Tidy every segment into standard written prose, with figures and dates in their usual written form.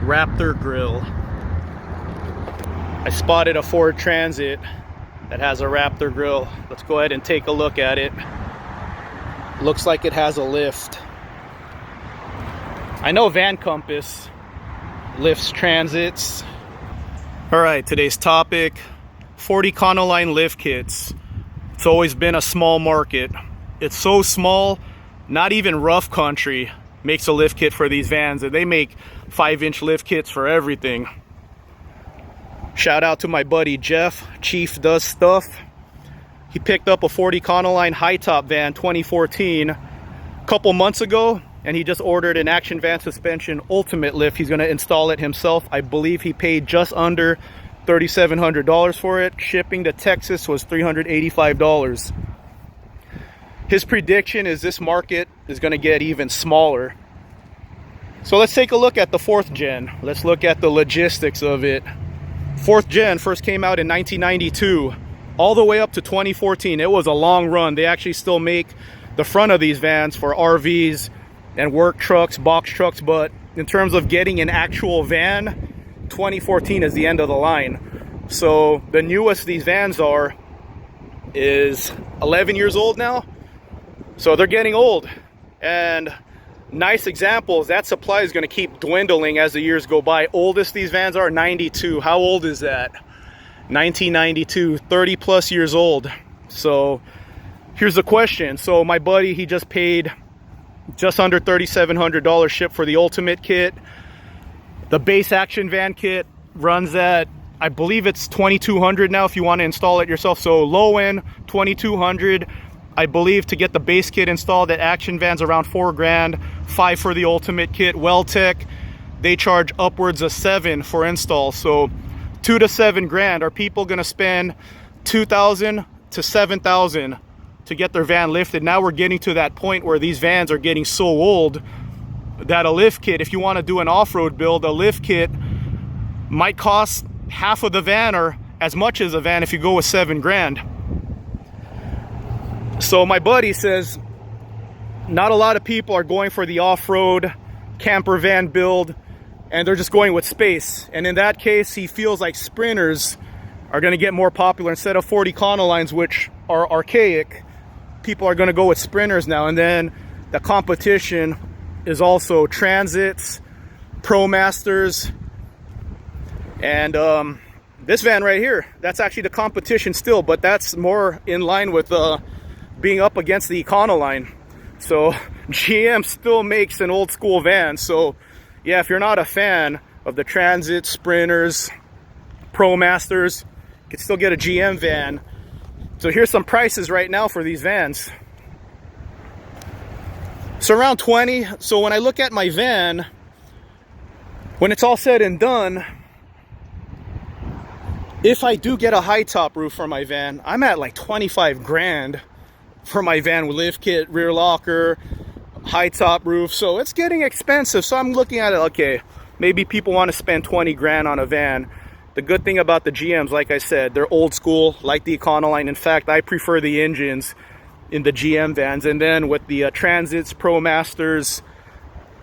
Raptor grill. I spotted a Ford Transit that has a Raptor grill. Let's go ahead and take a look at it. Looks like it has a lift. I know Van Compass lifts Transits. Alright, today's topic, Ford Econoline lift kits. It's always been a small market. It's so small, not even rough country makes a lift kit for these vans, and they make 5-inch lift kits for everything. Shout out to my buddy Jeff, Chief Does Stuff. He picked up a Ford Econoline high top van 2014 a couple months ago, and he just ordered an Action Van Suspension Ultimate lift. He's going to install it himself. I believe he paid just under $3,700 for it. Shipping to Texas was $385. His prediction is this market is going to get even smaller. So let's take a look at the 4th gen. Let's look at the logistics of it. 4th gen first came out in 1992, all the way up to 2014. It was a long run. They actually still make the front of these vans for RVs and work trucks, box trucks, but in terms of getting an actual van, 2014 is the end of the line. So the newest these vans are is 11 years old now. So they're getting old, and nice examples, that supply is going to keep dwindling as the years go by. Oldest these vans are 92. How old is that? 1992, 30 plus years old. So here's the question. So my buddy, he just paid just under $3,700 shipped for the Ultimate kit. The base Action Van kit runs at, I believe it's $2,200 now if you want to install it yourself. So low end $2,200. I believe to get the base kit installed at Action Van's around $4 grand, $5 for the Ultimate kit. Well-Tech, they charge upwards of $7 for install. So $2 to $7 grand. Are people going to spend $2,000 to $7,000 to get their van lifted? Now we're getting to that point where these vans are getting so old that a lift kit, if you want to do an off-road build, a lift kit might cost half of the van or as much as a van if you go with $7 grand. So my buddy says not a lot of people are going for the off-road camper van build, and they're just going with space. And in that case, he feels like Sprinters are going to get more popular instead of Ford Econolines, which are archaic. People are going to go with Sprinters now. And then the competition is also Transits, Promasters, and this van right here. That's actually the competition still, but that's more in line with being up against the Econoline. So GM still makes an old school van. So yeah, if you're not a fan of the Transit, Sprinters, Promasters, you can still get a GM van. So here's some prices right now for these vans. So around 20. So when I look at my van, when it's all said and done, if I do get a high top roof for my van, I'm at like 25 grand for my van with lift kit, rear locker, high top roof. So it's getting expensive. So I'm looking at it, okay, maybe people want to spend 20 grand on a van. The good thing about the GMs, like I said, they're old school, like the Econoline. In fact, I prefer the engines in the GM vans. And then with the Transits, Promasters,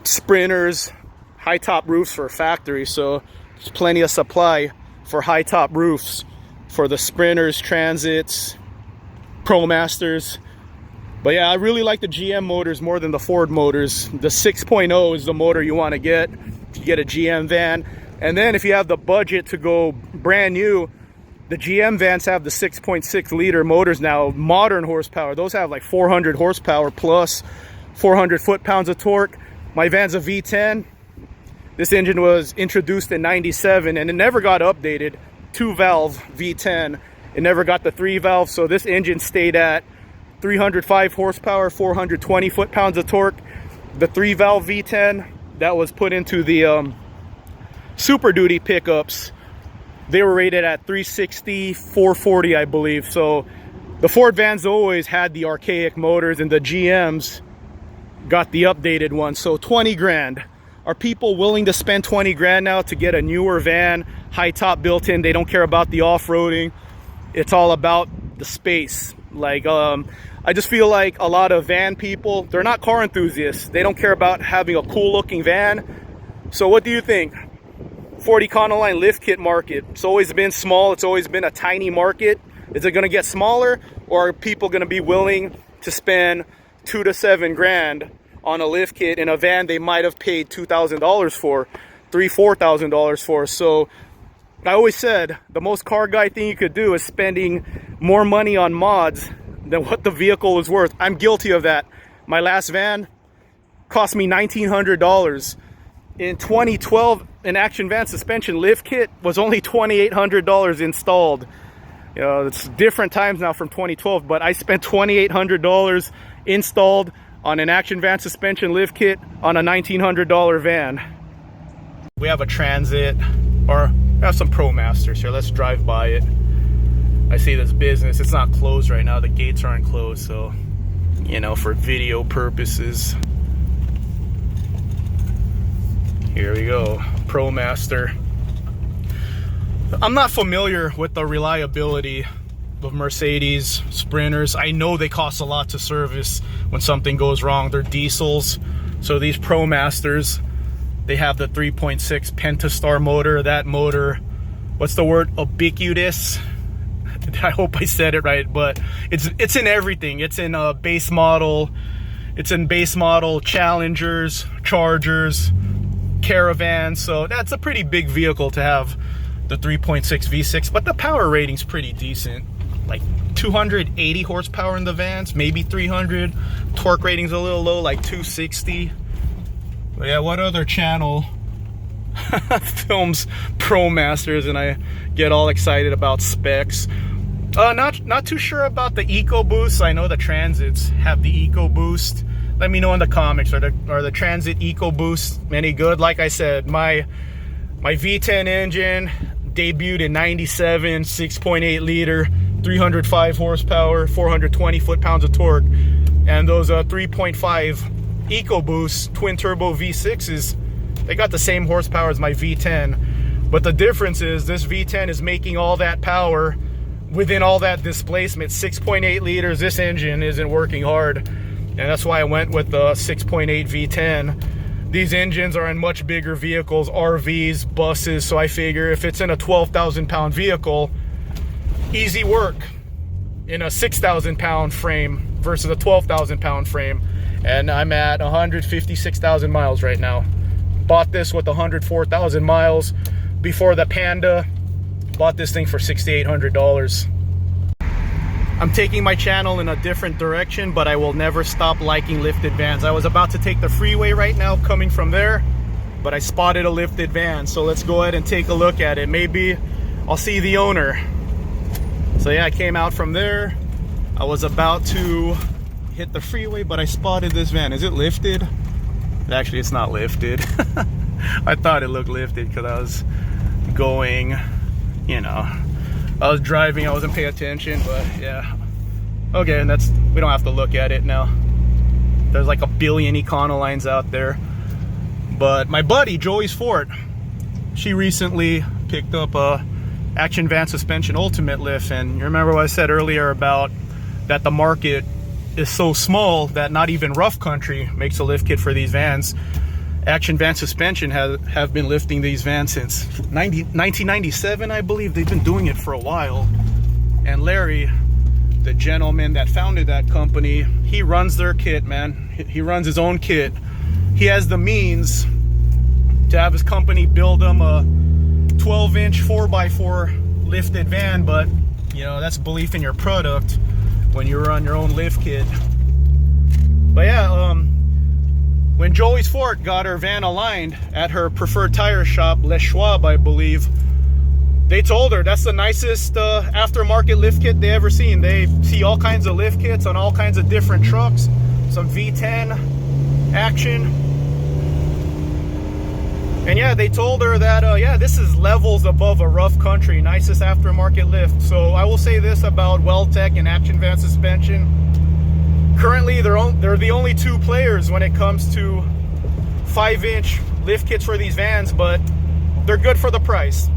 Sprinters, high top roofs for factory. So there's plenty of supply for high top roofs for the Sprinters, Transits, Promasters. But yeah, I really like the GM motors more than the Ford motors. The 6.0 is the motor you want to get if you get a GM van. And then if you have the budget to go brand new, the GM vans have the 6.6 liter motors now, modern horsepower. Those have like 400 horsepower plus 400 foot-pounds of torque. My van's a V10. This engine was introduced in 97 and it never got updated. 2-valve V10. It never got the 3-valve, so this engine stayed at 305 horsepower, 420 foot-pounds of torque. The 3-valve V10 that was put into the Super Duty pickups, they were rated at 360, 440, I believe. So the Ford vans always had the archaic motors, and the GMs got the updated ones. So 20 grand. Are people willing to spend 20 grand now to get a newer van, high top built in? They don't care about the off-roading. It's all about the space. Like, I just feel like a lot of van people, they're not car enthusiasts. They don't care about having a cool looking van. So what do you think? Ford Econoline lift kit market. It's always been small. It's always been a tiny market. Is it going to get smaller, or are people going to be willing to spend $2,000 to $7,000 on a lift kit in a van they might have paid $2,000 for, $3,000, $4,000 for? So I always said the most car guy thing you could do is spending more money on mods than what the vehicle is worth. I'm guilty of that. My last van cost me $1,900. In 2012, an Action Van suspension lift kit was only $2,800 installed. You know, it's different times now from 2012, but I spent $2,800 installed on an Action Van suspension lift kit on a $1,900 van. We have a Transit, or we have some Promasters here. Let's drive by it. I see this business. It's not closed right now. The gates aren't closed, so, you know, for video purposes. Here we go, Promaster. I'm not familiar with the reliability of Mercedes Sprinters. I know they cost a lot to service when something goes wrong. They're diesels. So these Promasters, they have the 3.6 Pentastar motor. That motor, what's the word? Ubiquitous. I hope I said it right, but it's in everything. It's in base model. It's in base model Challengers, Chargers, Caravans. So that's a pretty big vehicle to have the 3.6 V6, but the power rating's pretty decent. Like 280 horsepower in the vans, maybe 300. Torque rating's a little low, like 260. But yeah, what other channel films Promasters and I get all excited about specs? Not too sure about the EcoBoost. I know the Transits have the EcoBoost. Let me know in the comments, are the Transit EcoBoost any good? Like I said, my V10 engine debuted in 97, 6.8 liter, 305 horsepower, 420 foot-pounds of torque. And those 3.5 EcoBoost twin turbo V6s, they got the same horsepower as my V10. But the difference is this V10 is making all that power within all that displacement. 6.8 liters, this engine isn't working hard. And that's why I went with the 6.8 V10. These engines are in much bigger vehicles, RVs, buses, so I figure if it's in a 12,000 pound vehicle, easy work in a 6,000 pound frame versus a 12,000 pound frame. And I'm at 156,000 miles right now. Bought this with 104,000 miles before the Panda. Bought this thing for $6,800. I'm taking my channel in a different direction, but I will never stop liking lifted vans. I was about to take the freeway right now coming from there, but I spotted a lifted van. So let's go ahead and take a look at it. Maybe I'll see the owner. So yeah, I came out from there. I was about to hit the freeway, but I spotted this van. Is it lifted? Actually, it's not lifted. I thought it looked lifted because I was going, you know, I was driving, I wasn't paying attention, but yeah. Okay, and we don't have to look at it now. There's like a billion Econolines out there. But my buddy, Joey's Ford, she recently picked up a Action Van Suspension Ultimate Lift. And you remember what I said earlier about that the market is so small that not even rough country makes a lift kit for these vans. Action Van Suspension have been lifting these vans since 1997, I believe. They've been doing it for a while. And Larry, the gentleman that founded that company, he runs their kit, man. He runs his own kit. He has the means to have his company build him a 12-inch 4x4 lifted van, but you know, that's belief in your product when you run your own lift kit. But yeah, when Joey's Ford got her van aligned at her preferred tire shop, Les Schwab, I believe, they told her that's the nicest aftermarket lift kit they ever seen. They see all kinds of lift kits on all kinds of different trucks, some V10 action. And yeah, they told her that, yeah, this is levels above a rough country, nicest aftermarket lift. So I will say this about Weltec and Action Van Suspension. Currently, they're the only two players when it comes to 5-inch lift kits for these vans, but they're good for the price.